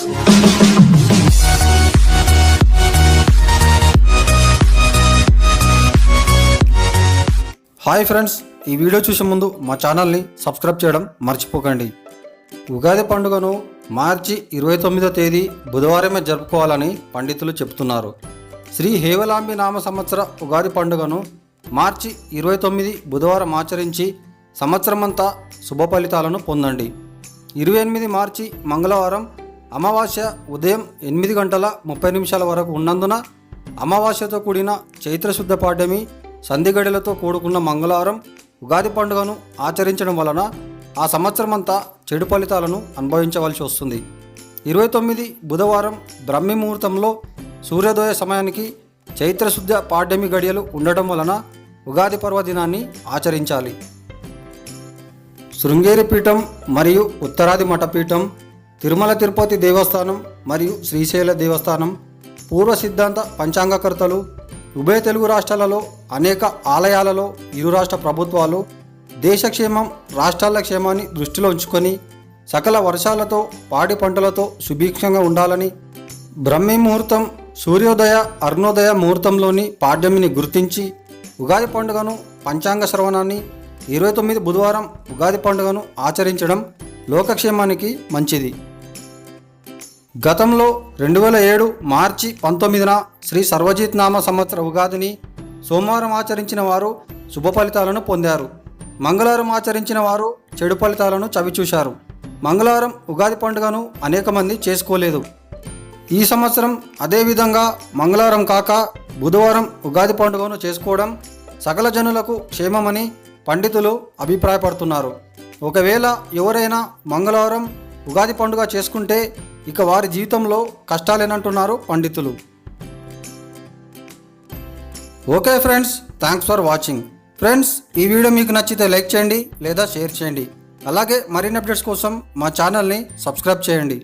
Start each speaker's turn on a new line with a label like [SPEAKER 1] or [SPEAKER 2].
[SPEAKER 1] Hi friends, ఈ video చూసే ముందు మా ఛానల్ని సబ్స్క్రైబ్ చేయడం మర్చిపోకండి. ఉగాది పండుగను మార్చి 29వ తేదీ బుధవారమే జరుపుకోవాలని పండితులు చెబుతున్నారు. శ్రీ హేవలాంబి నామ సంవత్సర ఉగాది పండుగను మార్చి 29 బుధవారం ఆచరించి సంవత్సరమంతా శుభ ఫలితాలను పొందండి. 28 మార్చి మంగళవారం అమావాస్య ఉదయం 8 గంటల 30 నిమిషాల వరకు ఉన్నందున అమావాస్యతో కూడిన చైత్రశుద్ధ పాడ్యమి సంధిగడిలతో కూడుకున్న మంగళవారం ఉగాది పండుగను ఆచరించడం వలన ఆ సంవత్సరమంతా చెడు ఫలితాలను అనుభవించవలసి వస్తుంది. 29 బుధవారం బ్రహ్మి ముహూర్తంలో సూర్యోదయ సమయానికి చైత్రశుద్ధ పాడ్యమి గడియలు ఉండటం వలన ఉగాది పర్వదినాన్ని ఆచరించాలి. శృంగేరి పీఠం మరియు ఉత్తరాది మఠపీఠం, తిరుమల తిరుపతి దేవస్థానం మరియు శ్రీశైల దేవస్థానం, పూర్వ సిద్ధాంత పంచాంగకర్తలు, ఉభయ తెలుగు రాష్ట్రాలలో అనేక ఆలయాలలో ఇరు రాష్ట్ర ప్రభుత్వాలు దేశక్షేమం, రాష్ట్రాల క్షేమాన్ని దృష్టిలో ఉంచుకొని సకల వర్షాలతో పాడి పంటలతో సుభిక్షంగా ఉండాలని బ్రహ్మీ ముహూర్తం, సూర్యోదయ అరుణోదయ ముహూర్తంలోని పాడ్యమిని గుర్తించి ఉగాది పండుగను పంచాంగ శ్రవణాన్ని 29 బుధవారం ఉగాది పండుగను ఆచరించడం లోకక్షేమానికి మంచిది. గతంలో 2007 మార్చి 19న శ్రీ సర్వజిత్ నామ సంవత్సర ఉగాదిని సోమవారం ఆచరించిన వారు శుభ ఫలితాలను పొందారు. మంగళవారం ఆచరించిన వారు చెడు ఫలితాలను చవిచూశారు. మంగళవారం ఉగాది పండుగను అనేక మంది చేసుకోలేదు. ఈ సంవత్సరం అదేవిధంగా మంగళవారం కాక బుధవారం ఉగాది పండుగను చేసుకోవడం సకల జనులకు క్షేమమని పండితులు అభిప్రాయపడుతున్నారు. ఒకవేళ ఎవరైనా మంగళవారం ఉగాది పండుగ చేసుకుంటే ఇక వారి జీవితంలో కష్టాలేనంటున్నారు పండితులు. Okay friends, thanks for watching. Friends, ఈ వీడియో మీకు నచ్చితే లైక్ చేయండి లేదా షేర్ చేయండి. అలాగే మరిన్ని అప్డేట్స్ కోసం మా ఛానల్ని సబ్స్క్రైబ్ చేయండి.